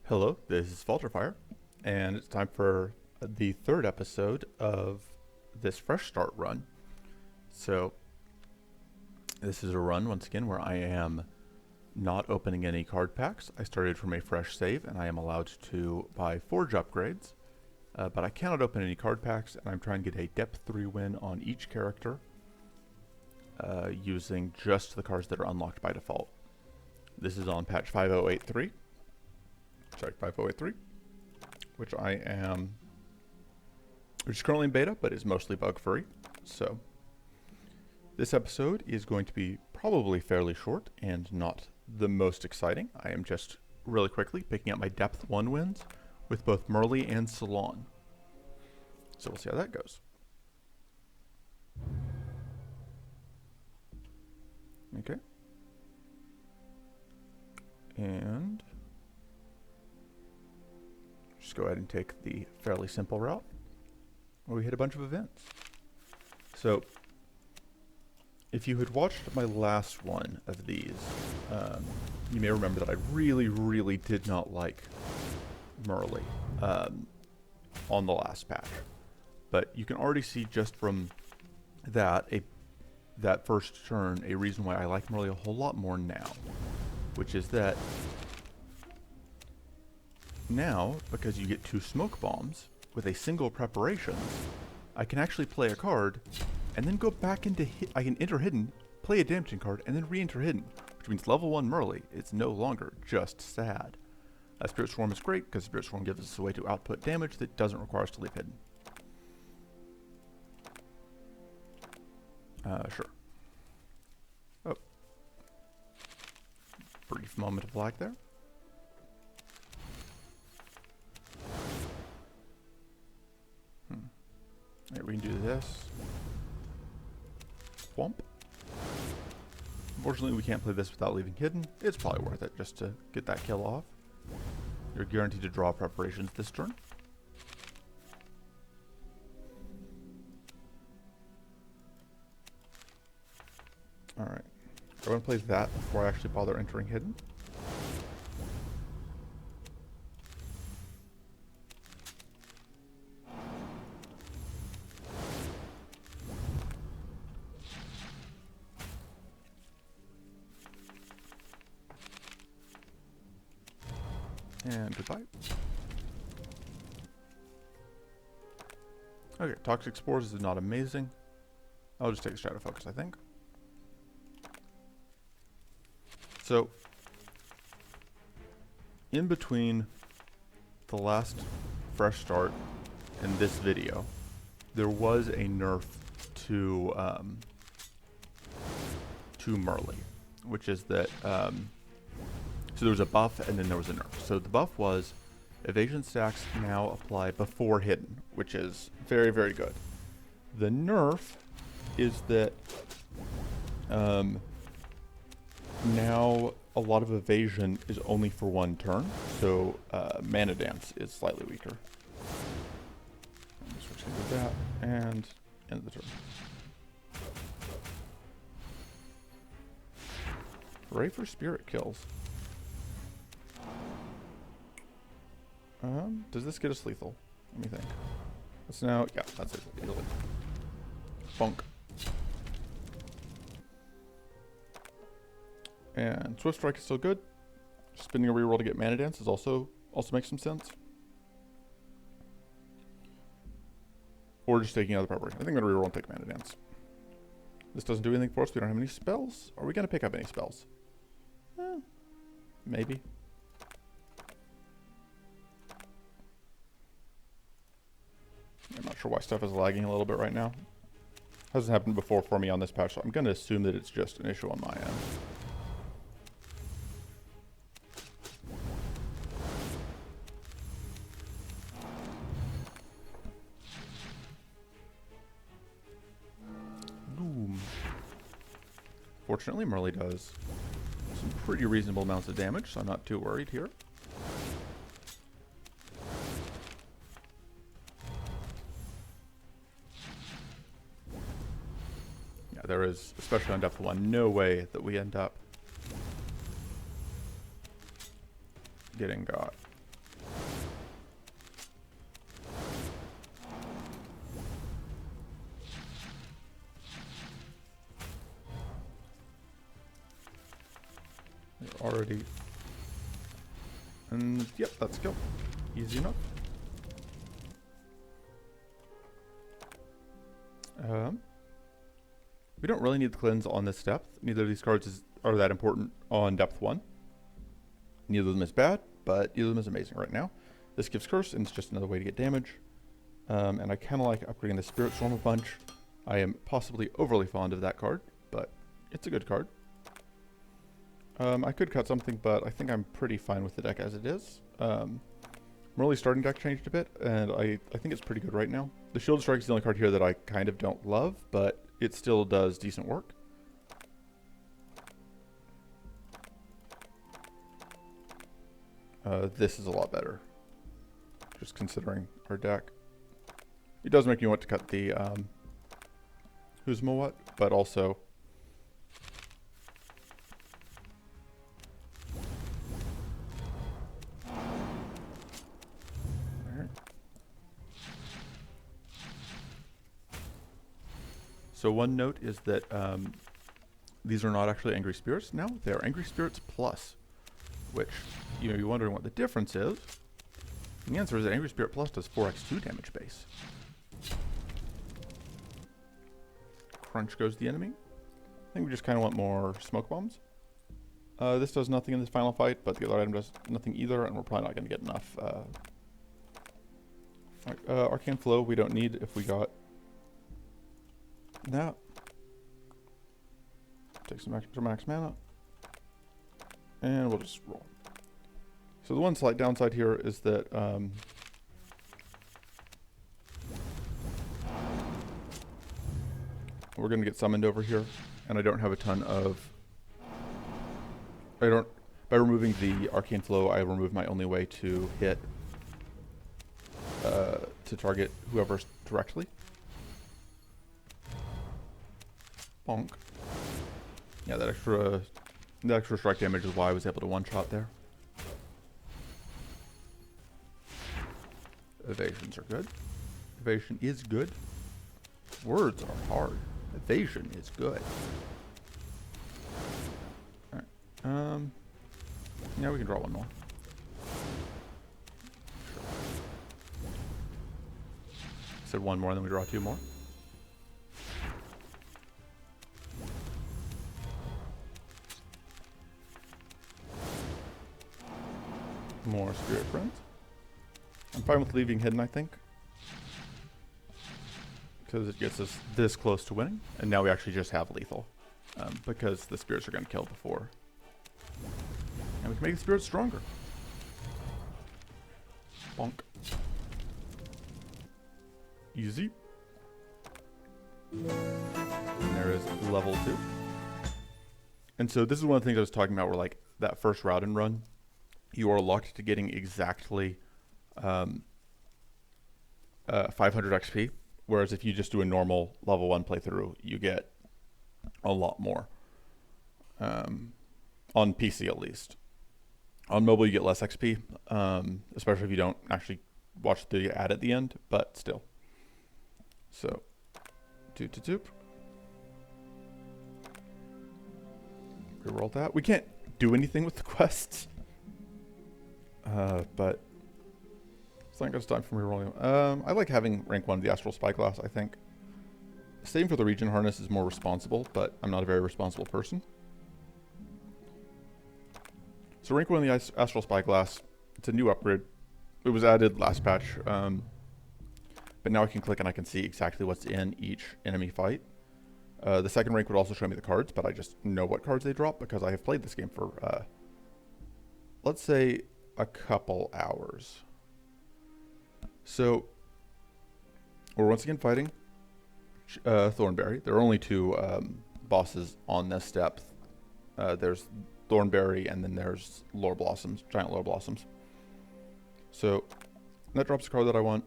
Hello, this is Falterfire, and it's time for the third episode of this fresh start run. So, this is a run, once again, where I am not opening any card packs. I started from a fresh save, and I am allowed to buy Forge upgrades, but I cannot open any card packs, and I'm trying to get a depth 3 win on each character using just the cards that are unlocked by default. This is on patch 5083. Sorry, 5083, which is currently in beta, but is mostly bug-free. So, this episode is going to be probably fairly short and not the most exciting. I am just really quickly picking up my depth 1 wins with both Merle and Salon. So we'll see how that goes. Okay. And just go ahead and take the fairly simple route where we hit a bunch of events. So, if you had watched my last one of these, you may remember that I really did not like Merle on the last patch. But you can already see just from that first turn a reason why I like Merle a whole lot more now, which is that now, because you get 2 smoke bombs with a single preparation, I can actually play a card and then go back into I can enter hidden, play a damaging card, and then re-enter hidden, which means level 1 Merle is no longer just sad. Spirit Swarm is great because Spirit Swarm gives us a way to output damage that doesn't require us to leave hidden. Sure. Oh. Brief moment of lag there. Alright, we can do this. Whomp. Unfortunately, we can't play this without leaving hidden. It's probably worth it just to get that kill off. You're guaranteed to draw preparations this turn. Alright. I'm going to play that before I actually bother entering hidden. And goodbye. Okay, Toxic Spores is not amazing. I'll just take a Shadow Focus, I think. So, in between the last fresh start and this video, there was a nerf to Merle, which is that so there was a buff and then there was a nerf. So the buff was evasion stacks now apply before hidden, which is very good. The nerf is that now a lot of evasion is only for 1 turn, so Mana Dance is slightly weaker. I'm switching to that and end of the turn. Ray for spirit kills. Does this get us lethal? Let me think. That's now, yeah, that's it. Easily. Bonk. And Swift Strike is still good. Spinning a reroll to get Mana Dance is also makes some sense. Or just taking another preparation. I think I'm gonna reroll and take Mana Dance. This doesn't do anything for us. We don't have any spells. Are we gonna pick up any spells? Maybe. I'm not sure why stuff is lagging a little bit right now. Hasn't happened before for me on this patch, so I'm going to assume that it's just an issue on my end. Boom. Fortunately, Merle does some pretty reasonable amounts of damage, so I'm not too worried here. There is, especially on depth 1, no way that we end up getting got. And yep, that's skill. Easy enough. We don't really need the cleanse on this depth. Neither of these cards are that important on depth 1. Neither of them is bad, but neither of them is amazing right now. This gives curse, and it's just another way to get damage. And I kind of like upgrading the Spirit Storm a bunch. I am possibly overly fond of that card, but it's a good card. I could cut something, but I think I'm pretty fine with the deck as it is. My early starting deck changed a bit, and I think it's pretty good right now. The Shield Strike is the only card here that I kind of don't love, but it still does decent work. This is a lot better, just considering our deck. It does make you want to cut the Who's Mowat, but also So one note is that these are not actually Angry Spirits now. They are Angry Spirits Plus, which, you know, you're wondering what the difference is. And the answer is that Angry Spirit Plus does 4x2 damage base. Crunch goes the enemy. I think we just kind of want more smoke bombs. This does nothing in this final fight, but the other item does nothing either, and we're probably not going to get enough. Arcane Flow we don't need if we got that. Take some extra max mana. And we'll just roll. So the one slight downside here is that we're going to get summoned over here, and I don't have a ton of... By removing the Arcane Flow, I remove my only way to hit, to target whoever's directly. Bonk. Yeah, that extra strike damage is why I was able to one-shot there. Evasions are good. Evasion is good. Words are hard. Evasion is good. Alright. Yeah, we can draw one more. Sure. Said one more, then we draw two more. More Spirit Friends. I'm fine with leaving hidden, I think, because it gets us this close to winning, and now we actually just have lethal, because the spirits are going to kill before, and we can make the spirits stronger. Bonk. Easy. And there is level 2. And so this is one of the things I was talking about, where like that first route and run, you are locked to getting exactly 500 XP, whereas if you just do a normal level 1 playthrough, you get a lot more. On PC at least. On mobile you get less XP, especially if you don't actually watch the ad at the end, but still. So, doop. Reroll that. We can't do anything with the quests. But I think it's time for me rolling. I like having rank 1 of the Astral Spyglass, I think. Saving for the Regen Harness is more responsible, but I'm not a very responsible person. So rank 1 of the Astral Spyglass, it's a new upgrade. It was added last patch, but now I can click and I can see exactly what's in each enemy fight. The second rank would also show me the cards, but I just know what cards they drop because I have played this game for, let's say, a couple hours. So we're once again fighting Thornberry. There are only 2 bosses on this depth. There's Thornberry and then there's Lore Blossoms, Giant Lore Blossoms. So that drops the card that I want.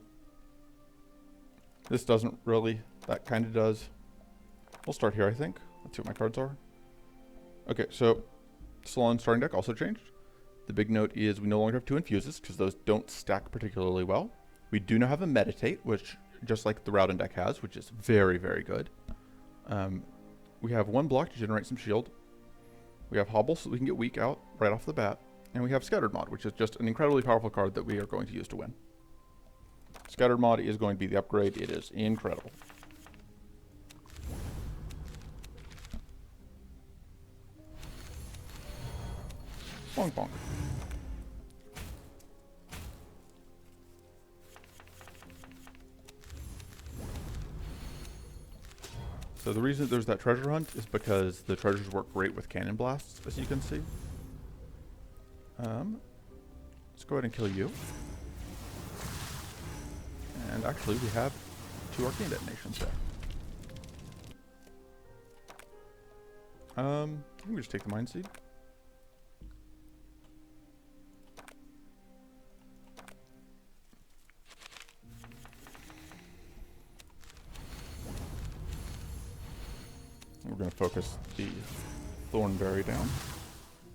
This doesn't really. That kind of does. We'll start here, I think. Let's see what my cards are. Okay, so Salon starting deck also changed. The big note is we no longer have 2 infuses because those don't stack particularly well. We do now have a meditate, which just like the Rowden deck has, which is very, very good. We have 1 block to generate some shield. We have hobble so we can get weak out right off the bat. And we have Scattered Mod, which is just an incredibly powerful card that we are going to use to win. Scattered Mod is going to be the upgrade. It is incredible. Bonk bonk. So the reason there's that treasure hunt is because the treasures work great with cannon blasts, as you can see. Let's go ahead and kill you. And actually, we have 2 arcane detonations there. I think we just take the Mind Seed. We're going to focus the Thornberry down.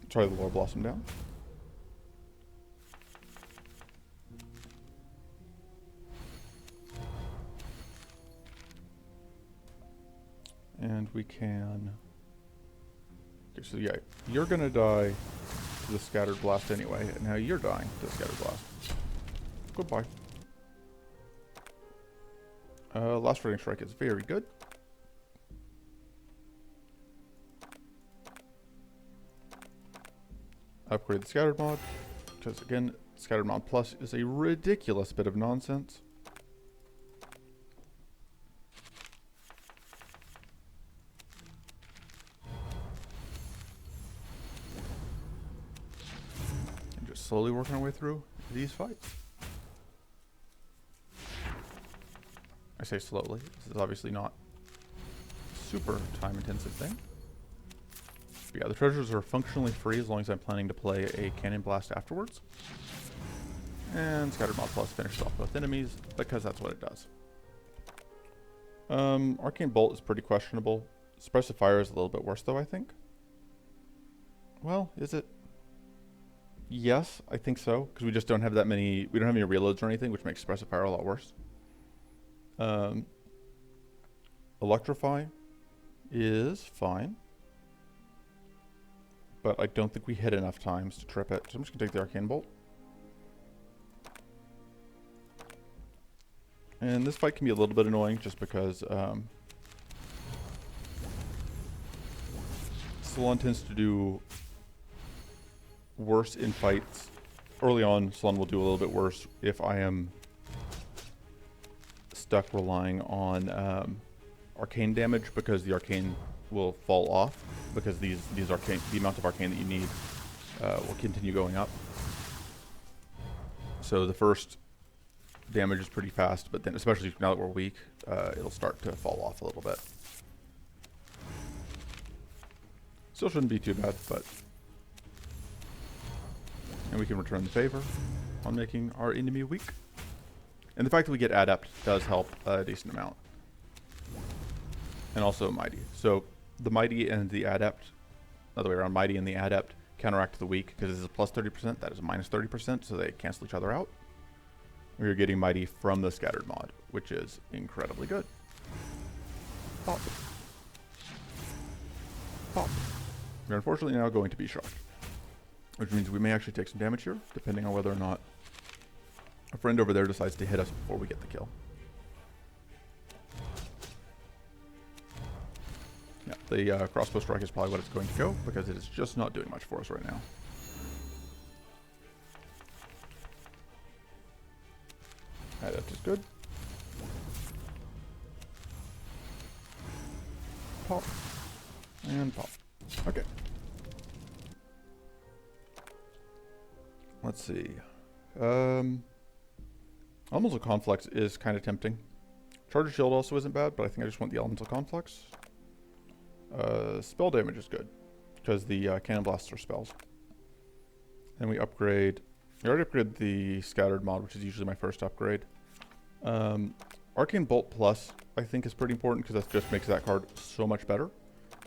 Try the Lore Blossom down. And we can... Okay, so yeah, you're going to die to the Scattered Blast anyway, and now you're dying to the Scattered Blast. Goodbye. Last Rating Strike is very good. Upgrade the Scattered Mod, because again, Scattered Mod Plus is a ridiculous bit of nonsense. And just slowly working our way through these fights. I say slowly, this is obviously not a super time intensive thing. But yeah, the treasures are functionally free as long as I'm planning to play a Cannon Blast afterwards. And Scattered Mod Plus finishes off both enemies, because that's what it does. Arcane Bolt is pretty questionable. Suppressive Fire is a little bit worse though, I think. Well, is it? Yes, I think so, because we just don't have that many, we don't have any reloads or anything, which makes Suppressive Fire a lot worse. Electrify is fine. But I don't think we hit enough times to trip it. So I'm just going to take the Arcane Bolt. And this fight can be a little bit annoying just because Salon tends to do worse in fights. Early on, Salon will do a little bit worse if I am stuck relying on arcane damage, because the arcane will fall off, because these arcane, the amount of arcane that you need will continue going up. So the first damage is pretty fast, but then especially now that we're weak, it'll start to fall off a little bit. Still shouldn't be too bad, but... And we can return the favor on making our enemy weak. And the fact that we get Adept does help a decent amount. And also Mighty. So the Mighty and the Adept, other way around, Mighty and the Adept counteract the weak, because this is a plus 30%, that is a minus 30%, so they cancel each other out. We're getting Mighty from the Scattered Mod, which is incredibly good. Pop. Pop. We're unfortunately now going to be shocked, which means we may actually take some damage here, depending on whether or not a friend over there decides to hit us before we get the kill. Yeah, the crossbow strike is probably what it's going to go, because it is just not doing much for us right now. Adept is good. Pop. And pop. Okay. Let's see. Elemental Conflux is kind of tempting. Charge of Shield also isn't bad, but I think I just want the Elemental Conflux. Spell damage is good, because the Cannon Blasts are spells. And we upgrade... We already upgraded the Scattered Mod, which is usually my first upgrade. Arcane Bolt Plus, I think, is pretty important, because that just makes that card so much better.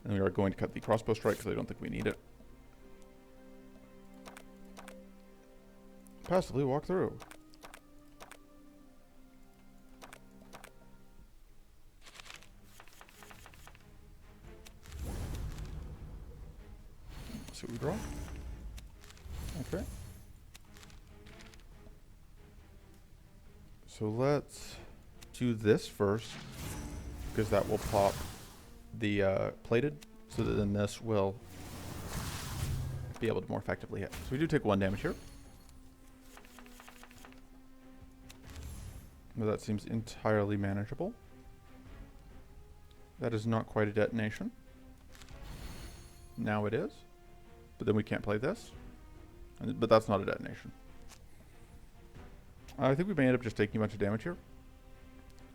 And we are going to cut the Crossbow Strike, because I don't think we need it. Passively walk through. Let's see what we draw. Okay. So let's do this first, because that will pop the plated, so that then this will be able to more effectively hit. So we do take 1 damage here. But that seems entirely manageable. That is not quite a detonation. Now it is. But then we can't play this. But that's not a detonation. I think we may end up just taking a bunch of damage here.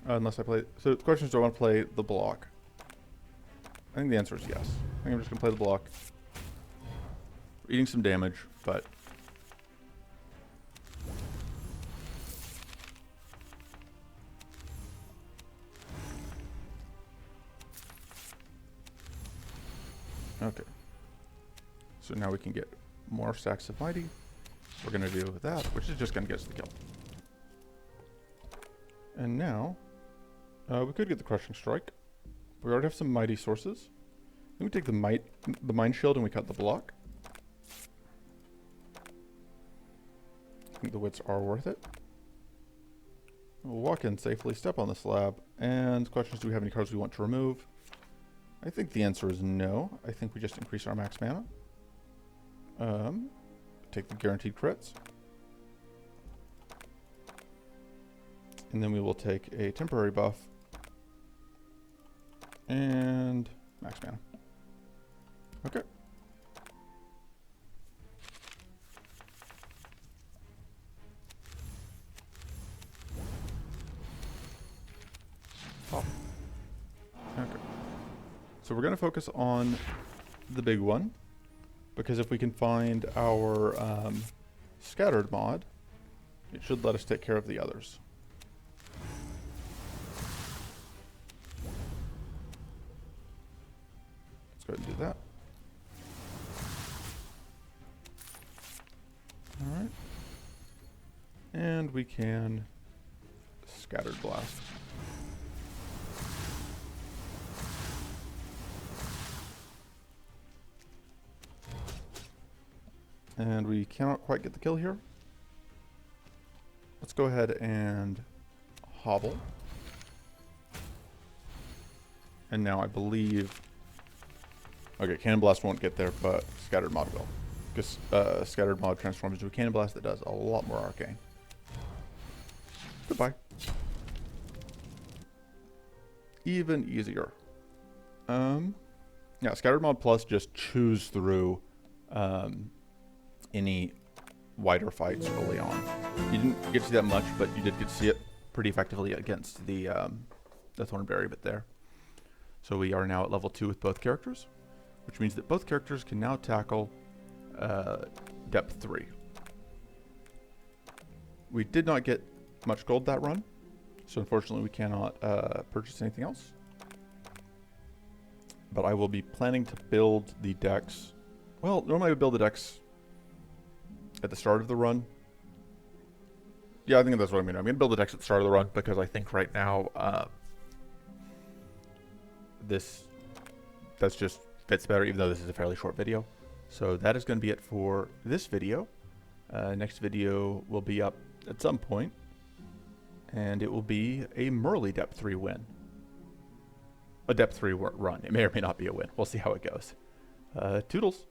Unless I play... So the question is, do I want to play the block? I think the answer is yes. I think I'm just going to play the block. We're eating some damage, but... Okay. So now we can get more stacks of Mighty. We're going to do that, which is just going to get us the kill. And now, we could get the Crushing Strike. We already have some Mighty sources. Then we take the Mind Shield and we cut the block. I think the wits are worth it. We'll walk in safely, step on the slab, and the question is, do we have any cards we want to remove? I think the answer is no. I think we just increase our max mana. Take the guaranteed crits. And then we will take a temporary buff. And max mana. Okay. Oh. Okay. So we're going to focus on the big one, because if we can find our scattered mod, it should let us take care of the others. Let's go ahead and do that. Alright. And we can scattered blast. And we cannot quite get the kill here. Let's go ahead and hobble. And now I believe... Okay, Cannon Blast won't get there, but Scattered Mod will. Because Scattered Mod transforms into a Cannon Blast that does a lot more arcane. Goodbye. Even easier. Yeah, Scattered Mod Plus just chews through any wider fights early on. You didn't get to see that much, but you did get to see it pretty effectively against the Thornberry bit there. So we are now at level 2 with both characters, which means that both characters can now tackle depth 3. We did not get much gold that run, so unfortunately we cannot purchase anything else. But I will be planning to build the decks. Well, normally I would build the decks at the start of the run. Yeah, I think that's what I'm going to do. I'm going to build the decks at the start of the run, because I think right now that's just fits better, even though this is a fairly short video. So that is going to be it for this video. Next video will be up at some point, and it will be a Merly depth 3 win. A depth 3 run. It may or may not be a win. We'll see how it goes. Toodles.